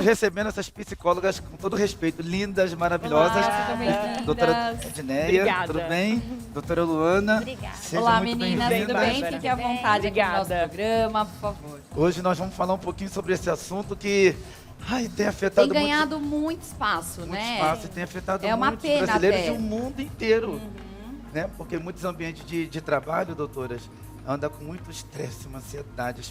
recebendo essas psicólogas com todo respeito, lindas, maravilhosas. Olá, também lindas. Doutora Edneia, Obrigada. tudo bem? Doutora Luana. Obrigada. Seja Olá, muito meninas, bem-vinda. tudo bem? Fiquem à vontade aqui no nosso Obrigada. programa, por favor. Hoje nós vamos falar um pouquinho sobre esse assunto que tem afetado Tem ganhado muito espaço, muito né? espaço e tem afetado É uma muitos pena brasileiros até. e o mundo inteiro. Né? Porque muitos ambientes de trabalho, doutoras, andam com muito estresse, uma ansiedade.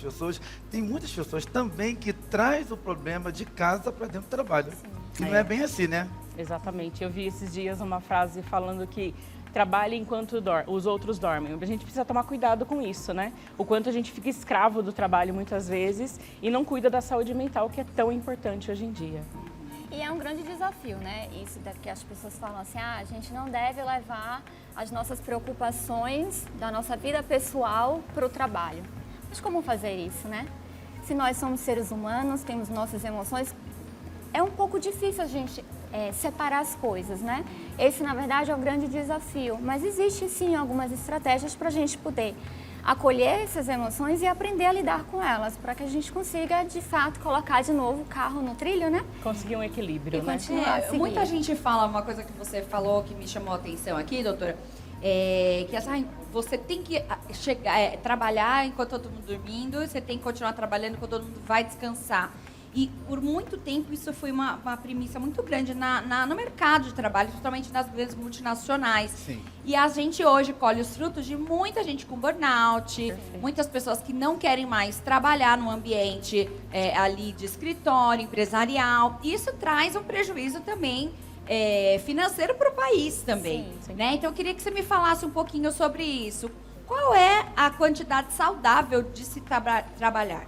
Tem muitas pessoas também que traz o problema de casa para dentro do trabalho. E não é bem assim, né? Exatamente. Eu vi esses dias uma frase falando que trabalhe enquanto os outros dormem. A gente precisa tomar cuidado com isso, né? O quanto a gente fica escravo do trabalho muitas vezes e não cuida da saúde mental, que é tão importante hoje em dia. E é um grande desafio, né? Isso que as pessoas falam assim, a gente não deve levar as nossas preocupações da nossa vida pessoal para o trabalho. Mas como fazer isso, né? Se nós somos seres humanos, temos nossas emoções, é um pouco difícil a gente separar as coisas, né? Esse, na verdade, é o grande desafio. Mas existe, sim, algumas estratégias para a gente poder acolher essas emoções e aprender a lidar com elas, para que a gente consiga, de fato, colocar de novo o carro no trilho, né? Conseguir um equilíbrio, E né? continuar a seguir. Muita gente fala uma coisa que você falou que me chamou a atenção aqui, doutora, que você tem que trabalhar enquanto todo mundo dormindo, você tem que continuar trabalhando enquanto todo mundo vai descansar. E por muito tempo isso foi uma premissa muito grande no mercado de trabalho, principalmente nas grandes multinacionais. Sim. E a gente hoje colhe os frutos de muita gente com burnout, muitas pessoas que não querem mais trabalhar no ambiente ali de escritório, empresarial. Isso traz um prejuízo também financeiro para o país também. Sim. Né? Então eu queria que você me falasse um pouquinho sobre isso. Qual é a quantidade saudável de se trabalhar?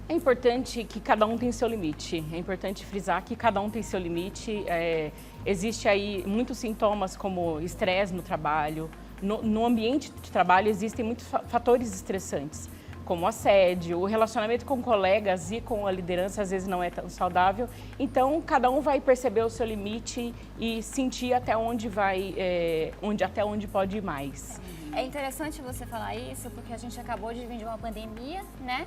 É importante que cada um tem seu limite. É importante frisar que cada um tem seu limite. Existe aí muitos sintomas como estresse no trabalho. No ambiente de trabalho existem muitos fatores estressantes, como assédio, o relacionamento com colegas e com a liderança às vezes não é tão saudável. Então, cada um vai perceber o seu limite e sentir até onde até onde pode ir mais. É interessante você falar isso, porque a gente acabou de vir de uma pandemia, né?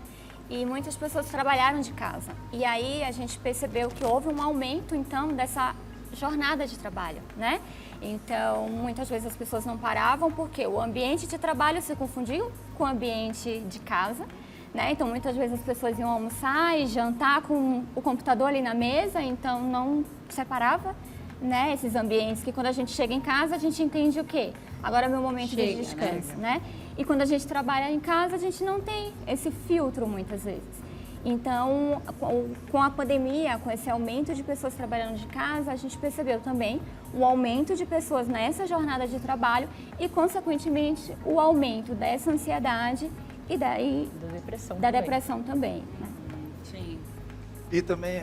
E muitas pessoas trabalharam de casa. E aí a gente percebeu que houve um aumento, então, dessa jornada de trabalho, né? Então, muitas vezes as pessoas não paravam porque o ambiente de trabalho se confundiu com o ambiente de casa, né? Então, muitas vezes as pessoas iam almoçar e jantar com o computador ali na mesa, então não separava, né, esses ambientes que quando a gente chega em casa, a gente entende o quê? Agora é meu momento de descanso, né? E quando a gente trabalha em casa, a gente não tem esse filtro muitas vezes. Então, com a pandemia, com esse aumento de pessoas trabalhando de casa, a gente percebeu também o aumento de pessoas nessa jornada de trabalho e, consequentemente, o aumento dessa ansiedade e daí da depressão também, né? Sim. E também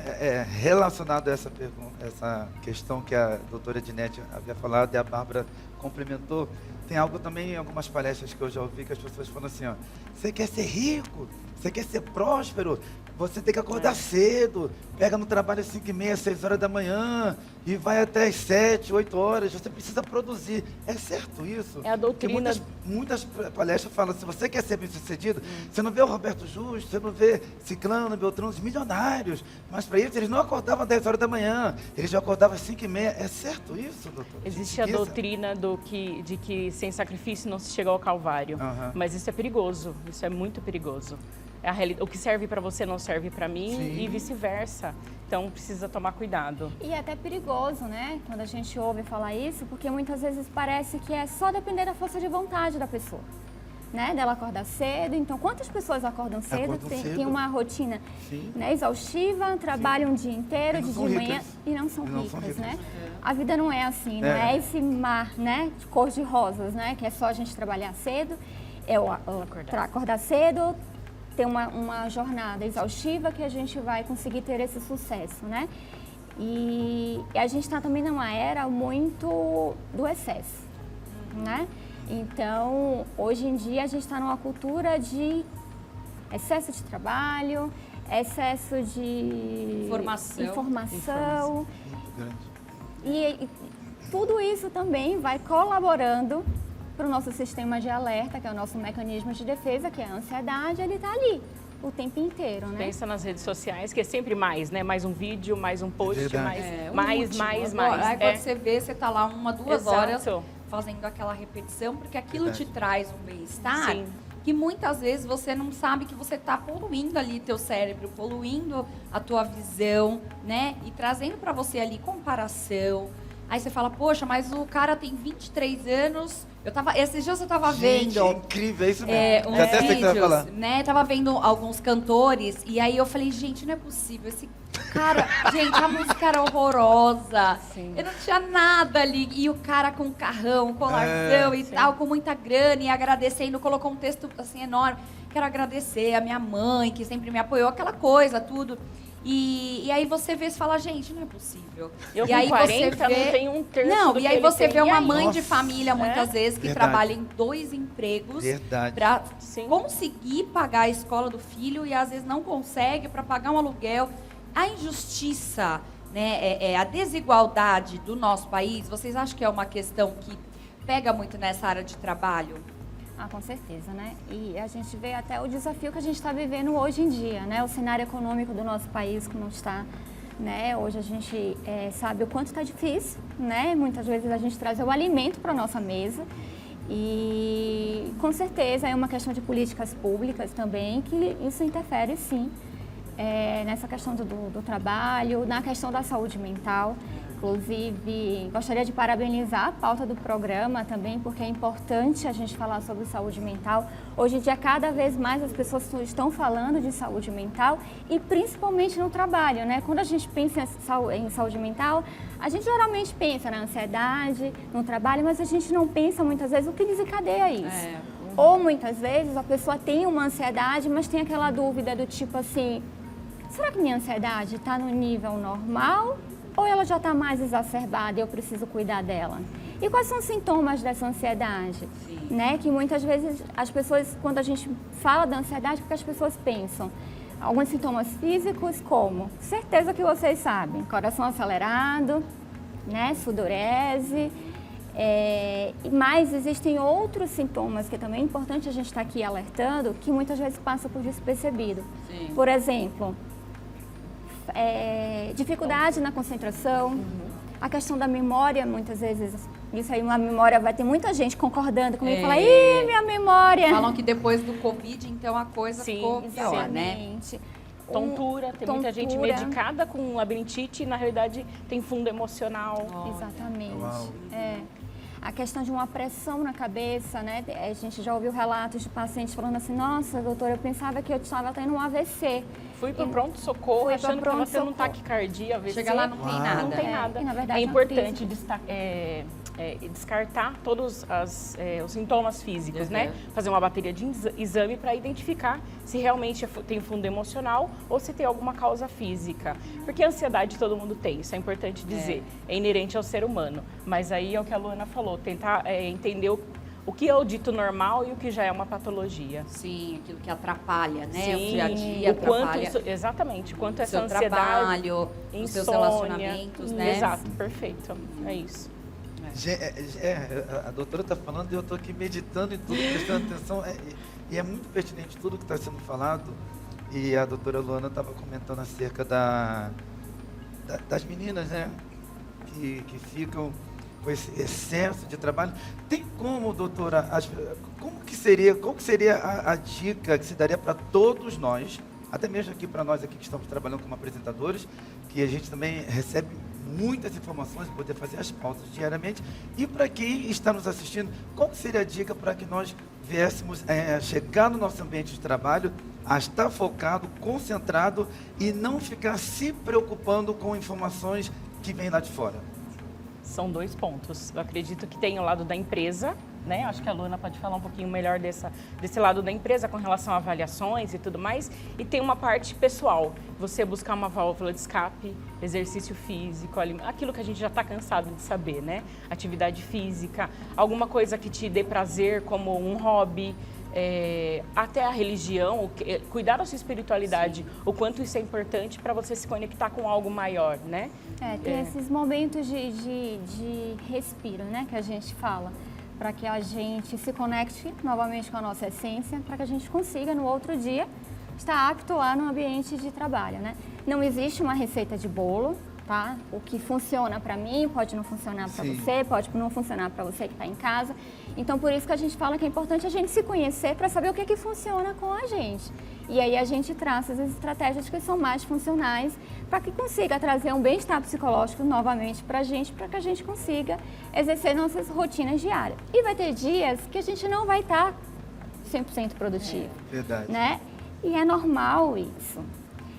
relacionado a essa questão que a doutora Ednete havia falado e a Bárbara complementou, tem algo também em algumas palestras que eu já ouvi que as pessoas falam assim, você quer ser rico, você quer ser próspero, você tem que acordar cedo, pega no trabalho às 5h30, 6 horas da manhã e vai até às 7, 8 horas, você precisa produzir. É certo isso? É a doutrina. Porque muitas palestras falam, se você quer ser bem-sucedido, você não vê o Roberto Justo, você não vê Ciclano, Beltrano, os milionários, mas para eles não acordavam às 10 horas da manhã, eles já acordavam às 5h30. É certo isso, doutor? Existe a doutrina de que sem sacrifício não se chega ao Calvário, mas isso é perigoso, isso é muito perigoso. O que serve para você não serve para mim. Sim. E vice-versa. Então precisa tomar cuidado. E é até perigoso, né? Quando a gente ouve falar isso, porque muitas vezes parece que é só depender da força de vontade da pessoa, né? Dela acordar cedo. Então, quantas pessoas acordam cedo? Tem uma rotina, né, exaustiva, trabalham o dia inteiro, de manhã e não são ricas, né? A vida não é assim, não é esse mar, né, de cor de rosas, né? Que é só a gente trabalhar cedo, acordar cedo, ter uma jornada exaustiva que a gente vai conseguir ter esse sucesso, né? E a gente está também numa era muito do excesso, né? Então, hoje em dia, a gente está numa cultura de excesso de trabalho, excesso de informação. E tudo isso também vai colaborando para o nosso sistema de alerta, que é o nosso mecanismo de defesa, que é a ansiedade, ele está ali o tempo inteiro, né? Pensa nas redes sociais, que é sempre mais, né? Mais um vídeo, mais um post, Verdade. mais. Aí quando você vê, você tá lá 1, 2 Exato. horas fazendo aquela repetição, porque aquilo Verdade. te traz um bem-estar Sim. que muitas vezes você não sabe que você tá poluindo ali teu cérebro, poluindo a tua visão, né? E trazendo para você ali comparação. Aí você fala, poxa, mas o cara tem 23 anos. Esses dias eu tava Gente, vendo. é incrível, é isso mesmo. Uns Já até sei o que você vai falar. vídeos, né? Tava vendo alguns cantores e aí eu falei, gente, não é possível. Esse cara, gente, a música era horrorosa. Sim. Eu não tinha nada ali. E o cara com carrão, colarzão e sim. tal, com muita grana e agradecendo, colocou um texto assim enorme. Quero agradecer a minha mãe, que sempre me apoiou, aquela coisa, tudo. E aí você vê e fala, gente, não é possível. Eu e com aí 40 você vê... não tenho um terço Não, do e que aí ele você tem. vê E uma aí? mãe de Nossa. família, muitas vezes, que Verdade. trabalha em 2 empregos Verdade. para Sim. conseguir pagar a escola do filho e às vezes não consegue para pagar um aluguel. A injustiça, né, a desigualdade do nosso país, vocês acham que é uma questão que pega muito nessa área de trabalho? Ah, com certeza, né? E a gente vê até o desafio que a gente está vivendo hoje em dia, né? O cenário econômico do nosso país como está, né? Hoje a gente sabe o quanto está difícil, né? Muitas vezes a gente traz o alimento para a nossa mesa e com certeza é uma questão de políticas públicas também que isso interfere sim nessa questão do trabalho, na questão da saúde mental. Inclusive, gostaria de parabenizar a pauta do programa também, porque é importante a gente falar sobre saúde mental. Hoje em dia, cada vez mais as pessoas estão falando de saúde mental e principalmente no trabalho, né? Quando a gente pensa em saúde mental, a gente geralmente pensa na ansiedade, no trabalho, mas a gente não pensa muitas vezes o que desencadeia isso. Ou muitas vezes a pessoa tem uma ansiedade, mas tem aquela dúvida do tipo assim, será que minha ansiedade está no nível normal? Ou ela já está mais exacerbada e eu preciso cuidar dela? E quais são os sintomas dessa ansiedade? Né? Que muitas vezes as pessoas, quando a gente fala da ansiedade, o que as pessoas pensam? Alguns sintomas físicos, como? Certeza que vocês sabem. Coração acelerado, né? Sudorese. Mas existem outros sintomas que também é importante a gente estar aqui alertando, que muitas vezes passa por despercebido. Sim. Por exemplo, dificuldade na concentração, a questão da memória, muitas vezes, isso aí uma memória, vai ter muita gente concordando comigo e falar, ih, minha memória. Falam que depois do Covid, então, a coisa Sim, ficou pior, né? Exatamente. Tontura, tem muita gente Tontura. medicada com labirintite e na realidade tem fundo emocional. Exatamente. Uau. A questão de uma pressão na cabeça, né? A gente já ouviu relatos de pacientes falando assim, nossa, doutora, eu pensava que eu estava tendo um AVC. Fui para o pronto-socorro Fui achando pro que você não pronto-socorro. taquicardia, AVC. Chega lá, não tem Uau. nada. Não tem nada. E, na verdade, É é uma importante crise. descartar todos os sintomas físicos, né? Fazer uma bateria de exame para identificar se realmente tem fundo emocional ou se tem alguma causa física. Porque a ansiedade todo mundo tem, isso é importante dizer. É inerente ao ser humano. Mas aí é o que a Luana falou, tentar entender o que é o dito normal e o que já é uma patologia. Sim, aquilo que atrapalha, né? O Sim, dia a dia o quanto atrapalha exatamente, o quanto o essa seu ansiedade, trabalho, os seus insônia, relacionamentos, né? Exato, perfeito, é isso. A doutora está falando e eu estou aqui meditando em tudo, prestando atenção. E é muito pertinente tudo que está sendo falado. E a doutora Luana estava comentando acerca das meninas, né? Que ficam com esse excesso de trabalho. Tem como, doutora, qual que seria a dica que se daria para todos nós, até mesmo aqui para nós aqui que estamos trabalhando como apresentadores, que a gente também recebe muitas informações, poder fazer as pausas diariamente, e para quem está nos assistindo, qual que seria a dica para que nós viéssemos chegar no nosso ambiente de trabalho, a estar focado, concentrado e não ficar se preocupando com informações que vêm lá de fora? São 2 pontos. Eu acredito que tem o lado da empresa, né? Acho que a Luana pode falar um pouquinho melhor desse lado da empresa com relação a avaliações e tudo mais. E tem uma parte pessoal. Você buscar uma válvula de escape, exercício físico, aquilo que a gente já está cansado de saber, né? Atividade física, alguma coisa que te dê prazer, como um hobby. Até a religião, cuidar da sua espiritualidade, o quanto isso é importante para você se conectar com algo maior, né? Tem esses momentos de respiro, né, que a gente fala, para que a gente se conecte novamente com a nossa essência, para que a gente consiga no outro dia está apto lá no ambiente de trabalho, né? Não existe uma receita de bolo, tá? O que funciona para mim pode não funcionar para você, pode não funcionar para você que está em casa. Então, por isso que a gente fala que é importante a gente se conhecer para saber o que funciona com a gente. E aí a gente traça as estratégias que são mais funcionais para que consiga trazer um bem-estar psicológico novamente para que a gente consiga exercer nossas rotinas diárias. E vai ter dias que a gente não vai estar 100% produtivo, Verdade. né? E é normal isso.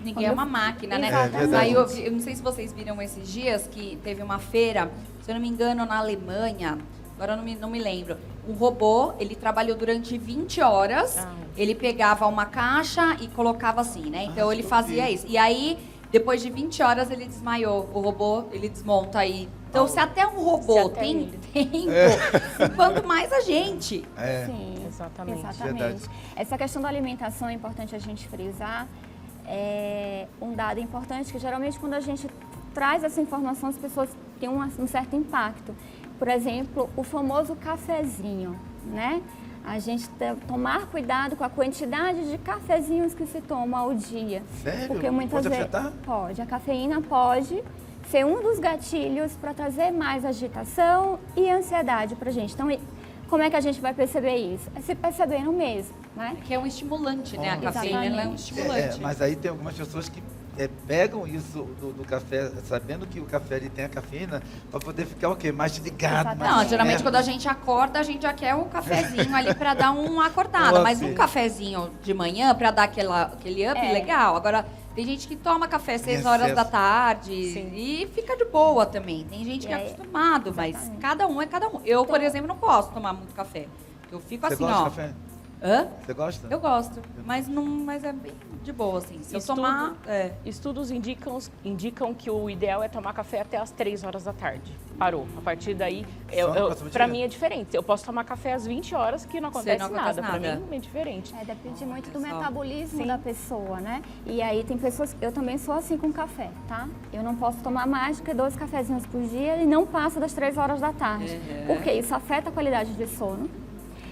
Ninguém é uma máquina, né? Exatamente. Aí eu não sei se vocês viram esses dias que teve uma feira, se eu não me engano, na Alemanha, agora eu não me lembro. Um robô, ele trabalhou durante 20 horas, ele pegava uma caixa e colocava assim, né? Então ele fazia isso. E aí, depois de 20 horas, ele desmaiou. O robô, ele desmonta aí. Então, se até um robô tem tempo, quanto mais a gente. Sim, Exatamente. Verdade. Essa questão da alimentação é importante a gente frisar. É um dado importante que geralmente quando a gente traz essa informação as pessoas têm um certo impacto. Por exemplo, o famoso cafezinho, né? A gente tomar cuidado com a quantidade de cafezinhos que se toma ao dia. Sério? Porque muitas Pode vezes afetar? pode. A cafeína pode ser um dos gatilhos para trazer mais agitação e ansiedade para a gente. Então, como é que a gente vai perceber isso? É se percebendo mesmo, né? Que é um estimulante, né? A Exatamente. cafeína ela é um estimulante. Mas aí tem algumas pessoas que pegam isso do café, sabendo que o café ele tem a cafeína, para poder ficar o quê? Mais ligado. Exatamente. Mais Não, geralmente esperto. quando a gente acorda, a gente já quer um cafezinho ali para dar uma acordada. Mas Up. um cafezinho de manhã para dar aquele up, legal. Agora, tem gente que toma café 6 horas da tarde e fica de boa também. Tem gente que é acostumado, mas cada um é cada um. Eu, por exemplo, não posso tomar muito café. Eu fico Você assim, gosta ó. de café? Hã? Você gosta? Eu gosto, mas é bem de boa, assim. Se eu tomar... Estudos indicam que o ideal é tomar café até as 3 horas da tarde. Parou. A partir daí, Só no próximo para dia? mim é diferente. Eu posso tomar café às 20 horas que não acontece, acontece nada. Para nada. mim é diferente. Depende muito do só. metabolismo da pessoa, né? E aí tem pessoas, eu também sou assim com café, tá? Eu não posso tomar mais do que 2 cafezinhos por dia e não passa das 3 horas da tarde. Porque isso afeta a qualidade de sono.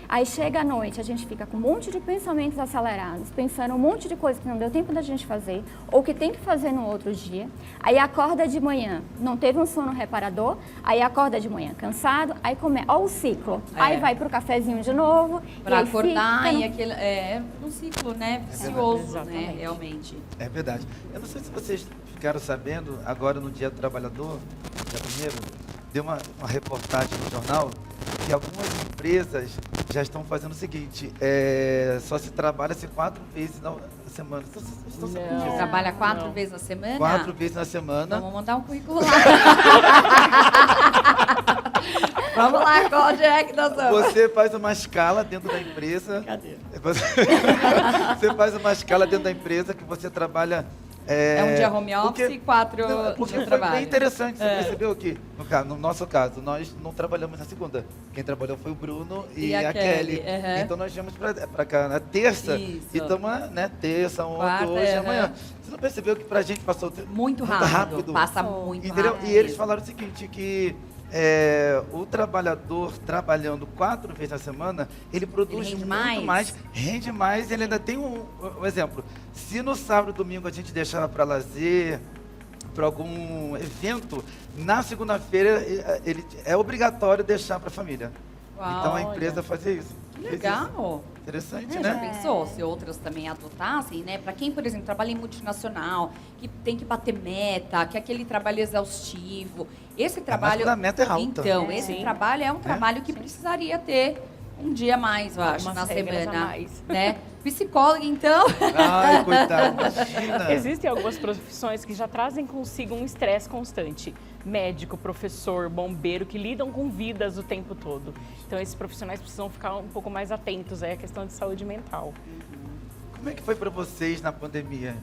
Aí chega à noite, a gente fica com um monte de pensamentos acelerados, pensando um monte de coisa que não deu tempo da gente fazer, ou que tem que fazer no outro dia. Aí acorda de manhã, não teve um sono reparador, aí acorda de manhã cansado, aí come, ó o ciclo. Aí vai pro cafezinho de novo. Pra e aí acordar fica no- e aquele... É um ciclo, né? Vicioso, né? Exatamente. Realmente. É verdade. Eu não sei se vocês ficaram sabendo, agora no Dia do Trabalhador, dia 1º, deu uma reportagem no jornal que algumas empresas já estão fazendo o seguinte, só se trabalha-se 4 vezes na semana. Vocês estão sabendo Não. Você disso? trabalha 4 vezes na semana? 4 vezes na semana. Vamos mandar um currículo lá. Vamos lá, qual é que nós vamos? Você faz uma escala dentro da empresa. Cadê? Você faz uma escala dentro da empresa que você trabalha. É um dia home office e 4 porque dias de foi trabalho. bem interessante, você percebeu que, no nosso caso, nós não trabalhamos na segunda. Quem trabalhou foi o Bruno e a Kelly. aham. Então nós viemos pra cá na terça Isso. e estamos, né, terça, ontem, Quarta, hoje, aham. amanhã. Você não percebeu que pra gente passou Muito rápido. Passa muito Entendeu? rápido. E eles falaram o seguinte, que o trabalhador trabalhando 4 vezes na semana, ele produz Ele rende muito mais, rende mais, ele ainda tem um exemplo. Se no sábado e domingo a gente deixava para lazer, para algum evento, na segunda-feira ele é obrigatório deixar para a família. Uau, Então a empresa fazia isso. Que Fez isso. legal. Interessante, Já né? pensou se outras também adotassem, né? Para quem, por exemplo, trabalha em multinacional, que tem que bater meta, que é aquele trabalho exaustivo. Esse trabalho. quando a meta é alta. Então, esse trabalho é um trabalho que precisaria ter um dia a mais, eu acho, Algumas na regras a semana. mais. Né? Psicóloga, então. Ai, coitado, imagina. Existem algumas profissões que já trazem consigo um estresse constante. Médico, professor, bombeiro, que lidam com vidas o tempo todo. Então, esses profissionais precisam ficar um pouco mais atentos à questão de saúde mental. Como é que foi para vocês na pandemia?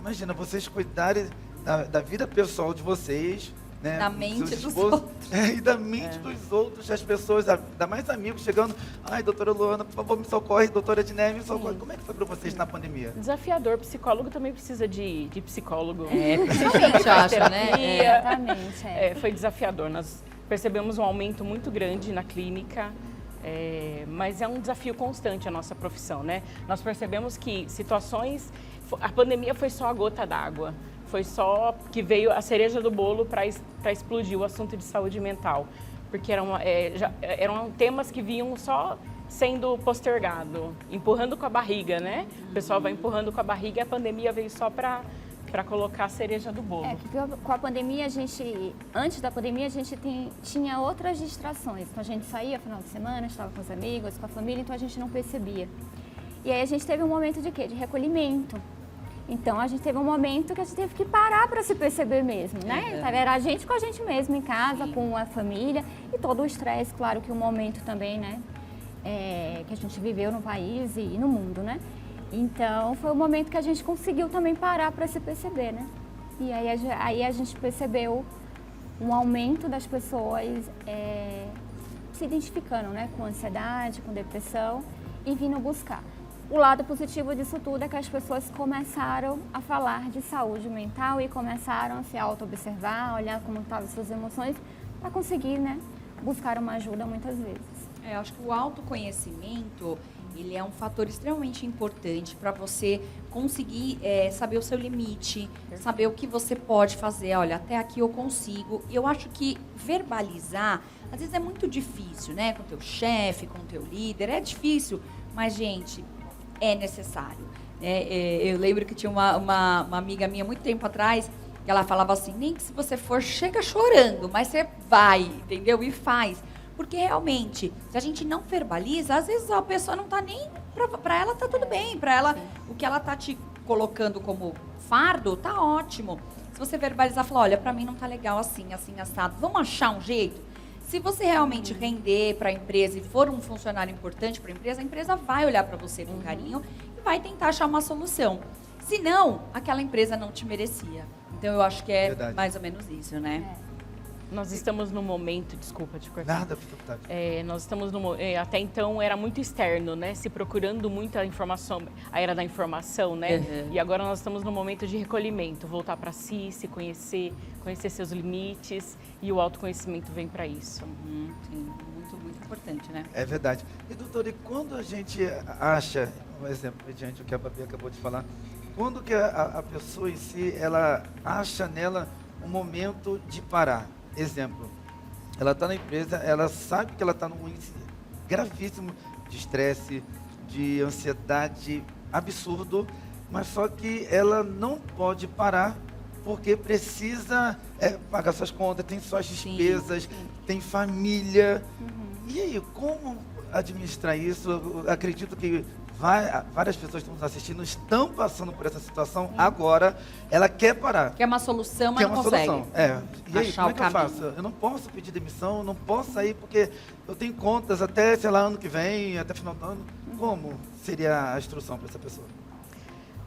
Imagina, vocês cuidarem da vida pessoal de vocês, né? Da mente seus dos esposos, outros. e da mente dos outros, as pessoas, ainda mais amigos chegando. Ai, doutora Luana, por favor, me socorre, doutora Ednei, me socorre. Como é que foi para vocês na pandemia? Desafiador, psicólogo também precisa de psicólogo. Principalmente, eu acho, né? Exatamente. Foi desafiador. Nós percebemos um aumento muito grande na clínica. Mas é um desafio constante a nossa profissão, né? Nós percebemos que situações... A pandemia foi só a gota d'água. Foi só que veio a cereja do bolo para explodir o assunto de saúde mental. Porque eram temas que vinham só sendo postergado, empurrando com a barriga, né? O pessoal vai empurrando com a barriga e a pandemia veio só para colocar a cereja do bolo. Com a pandemia, antes da pandemia, a gente tinha outras distrações. Então, a gente saía no final de semana, estava com os amigos, com a família, então a gente não percebia. E aí a gente teve um momento de quê? De recolhimento. Então, a gente teve um momento que a gente teve que parar para se perceber mesmo, né? Era a gente com a gente mesmo em casa, com a família e todo o estresse, claro que o momento também, né? Que a gente viveu no país e no mundo, né? Então, foi o momento que a gente conseguiu também parar para se perceber, né? E aí a gente percebeu um aumento das pessoas se identificando, né? Com ansiedade, com depressão e vindo buscar. O lado positivo disso tudo é que as pessoas começaram a falar de saúde mental e começaram a se auto-observar, olhar como estavam suas emoções, para conseguir, né, buscar uma ajuda muitas vezes. Eu acho que o autoconhecimento, ele é um fator extremamente importante para você conseguir saber o seu limite, saber o que você pode fazer. Olha, até aqui eu consigo. Eu acho que verbalizar, às vezes é muito difícil, né? Com o teu chefe, com o teu líder, é difícil, mas, gente... é necessário. Eu lembro que tinha uma amiga minha, muito tempo atrás, que ela falava assim, nem que se você for, chega chorando, mas você vai, entendeu? E faz. Porque realmente, se a gente não verbaliza, às vezes a pessoa não tá nem... Para ela tá tudo bem, para ela, o que ela tá te colocando como fardo, tá ótimo. Se você verbalizar, falar, olha, para mim não tá legal assim, assim, assado, vamos achar um jeito? Se você realmente render para a empresa e for um funcionário importante para a empresa vai olhar para você com carinho e vai tentar achar uma solução. Se não, aquela empresa não te merecia. Então, eu acho que é Verdade. mais ou menos isso, né? Nós estamos num momento, desculpa te cortar. Nada, deputado. Nós estamos até então era muito externo, né? Se procurando muita informação, a era da informação, né? Uhum. E agora nós estamos num momento de recolhimento, voltar para si, se conhecer, conhecer seus limites e o autoconhecimento vem para isso. Sim, muito, muito importante, né? É verdade. E, doutor, e quando a gente acha, um exemplo, mediante o que a Babi acabou de falar, quando que a pessoa em si, ela acha nela um momento de parar? Exemplo, ela está na empresa, ela sabe que ela está num índice gravíssimo de estresse, de ansiedade absurdo, mas só que ela não pode parar porque precisa pagar suas contas, tem suas despesas, tem família. E aí, como administrar isso? Eu acredito que várias pessoas que estão nos assistindo estão passando por essa situação agora. Ela quer parar. Quer uma solução, mas Quer não uma consegue. solução. E aí, Achar como é o que eu caminho. faço? Eu não posso pedir demissão, eu não posso sair porque eu tenho contas até, sei lá, ano que vem, até final do ano. Como seria a instrução para essa pessoa?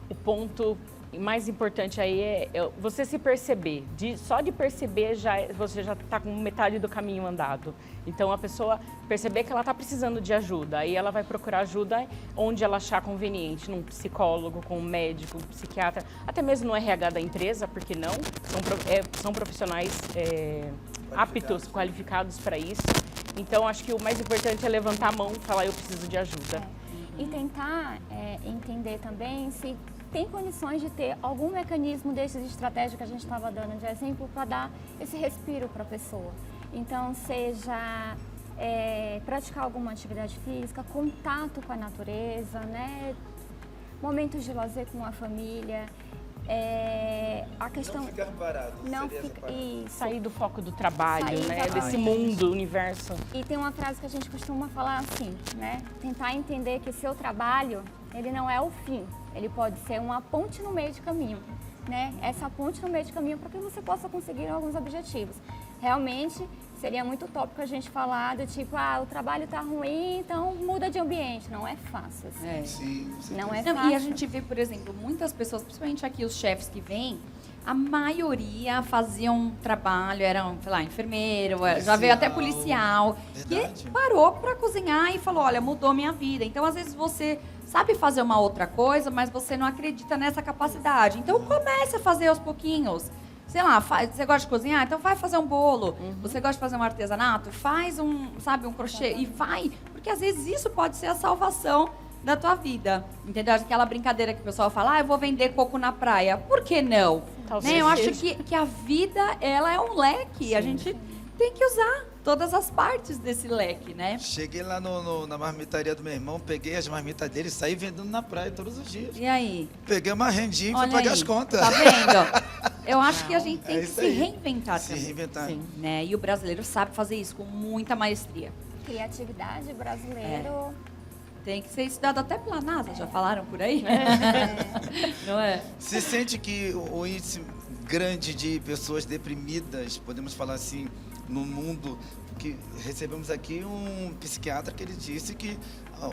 O ponto mais importante aí é você se perceber. Só de perceber você já está com metade do caminho andado. Então a pessoa perceber que ela está precisando de ajuda, aí ela vai procurar ajuda onde ela achar conveniente, num psicólogo, com um médico, um psiquiatra, até mesmo no RH da empresa, porque não? São profissionais aptos, qualificados para isso. Então acho que o mais importante é levantar a mão e falar eu preciso de ajuda. E tentar entender também se tem condições de ter algum mecanismo desses estratégicos que a gente estava dando de exemplo para dar esse respiro para a pessoa. Então, seja praticar alguma atividade física, contato com a natureza, né? Momentos de lazer com a família. A questão... Não ficar parado. Não seria essa fica, parada. isso. Sair do foco do trabalho, Sair né? da- Desse mundo, universo. E tem uma frase que a gente costuma falar assim, né? Tentar entender que seu trabalho, ele não é o fim. Ele pode ser uma ponte no meio de caminho, né? Essa ponte no meio de caminho para que você possa conseguir alguns objetivos. Realmente, seria muito utópico a gente falar do tipo, o trabalho tá ruim, então muda de ambiente. Não é fácil, assim. Sim, sim. Não é Não, fácil. e a gente vê, por exemplo, muitas pessoas, principalmente aqui os chefes que vêm, a maioria faziam trabalho, eram, sei lá, enfermeiro, já veio até policial, Verdade. que parou para cozinhar e falou, olha, mudou minha vida. Então, às vezes, você sabe fazer uma outra coisa, mas você não acredita nessa capacidade. Então, comece a fazer aos pouquinhos. sei lá, você gosta de cozinhar? Então vai fazer um bolo. Você gosta de fazer um artesanato? Faz um crochê e vai. Porque às vezes isso pode ser a salvação da tua vida. Entendeu? Aquela brincadeira que o pessoal fala, eu vou vender coco na praia. Por que não? Né? Eu acho que a vida, ela é um leque. Sim. A gente tem que usar todas as partes desse leque, né? Cheguei lá na marmitaria do meu irmão, peguei as marmitas dele e saí vendendo na praia todos os dias. E aí? Peguei uma rendinha e fui pagar as contas. Tá vendo? Eu acho que a gente tem que se reinventar se também. Se reinventar. Sim, né? E o brasileiro sabe fazer isso com muita maestria. Criatividade brasileiro. Tem que ser estudado até pela NASA, já falaram por aí? Não é? Você sente que o índice grande de pessoas deprimidas, podemos falar assim, no mundo, que recebemos aqui um psiquiatra que ele disse que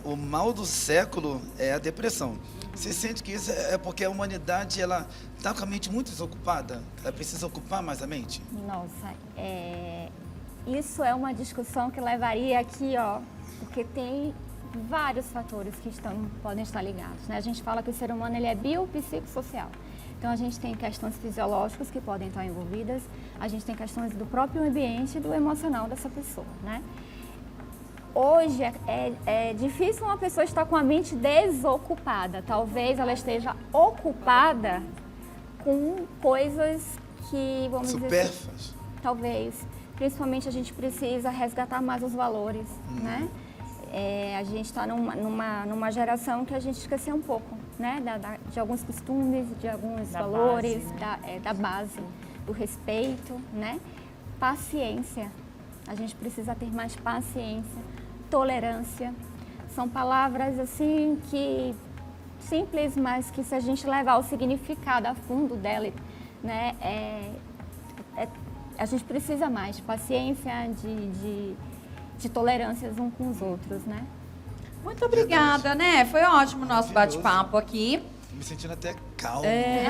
o mal do século é a depressão. Você sente que isso é porque a humanidade ela está com a mente muito desocupada? Ela precisa ocupar mais a mente? Nossa, isso é uma discussão que levaria aqui, porque tem vários fatores que podem estar ligados, né? A gente fala que o ser humano ele é biopsicossocial. Então, a gente tem questões fisiológicas que podem estar envolvidas, a gente tem questões do próprio ambiente e do emocional dessa pessoa, né? Hoje, é difícil uma pessoa estar com a mente desocupada. Talvez ela esteja ocupada com coisas que, vamos dizer assim, supérfluas. Talvez. Principalmente, a gente precisa resgatar mais os valores, né? A gente está numa geração que a gente esqueceu um pouco, né? De alguns costumes, de alguns valores, base, né? Da base, do respeito, né? Paciência. A gente precisa ter mais paciência, tolerância. São palavras assim que simples, mas que se a gente levar o significado a fundo dela, né? A gente precisa mais de paciência, de tolerâncias uns com os outros, né? Muito obrigada, né? Foi ótimo o nosso bate-papo aqui. Me sentindo até calmo. Né?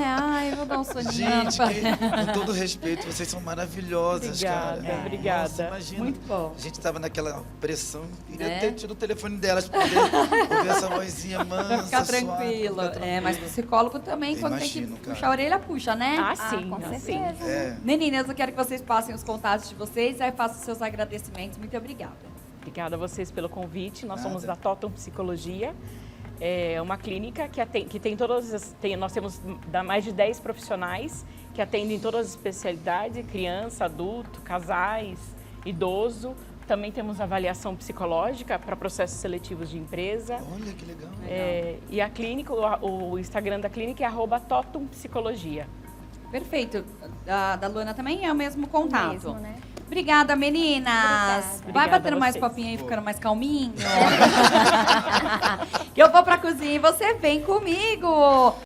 Ai, vou dar um soninho. Gente, com todo respeito, vocês são maravilhosas, obrigada, cara. Obrigada. Nossa, imagina. Muito bom. A gente tava naquela pressão, queria ter tido o telefone delas pra poder ouvir essa vozinha mansa, Pra ficar suave, tranquilo. pra ficar tranquilo. Mas psicólogo também, quando tem que puxar a orelha, puxa, né? Sim, com sim. certeza. Meninas, eu quero que vocês passem os contatos de vocês, aí façam os seus agradecimentos. Muito obrigada. Obrigada a vocês pelo convite. Nós Nada. somos da Totum Psicologia. É uma clínica que tem nós temos mais de 10 profissionais que atendem todas as especialidades, criança, adulto, casais, idoso. Também temos avaliação psicológica para processos seletivos de empresa. Olha que legal. E a clínica, o Instagram da clínica é @Totum Psicologia. Perfeito. Da Luana também é o mesmo contato. Mesmo, né? Obrigada, meninas. Obrigada. Vai batendo a mais vocês. papinho aí, ficando mais calminho. Eu vou pra cozinha e você vem comigo.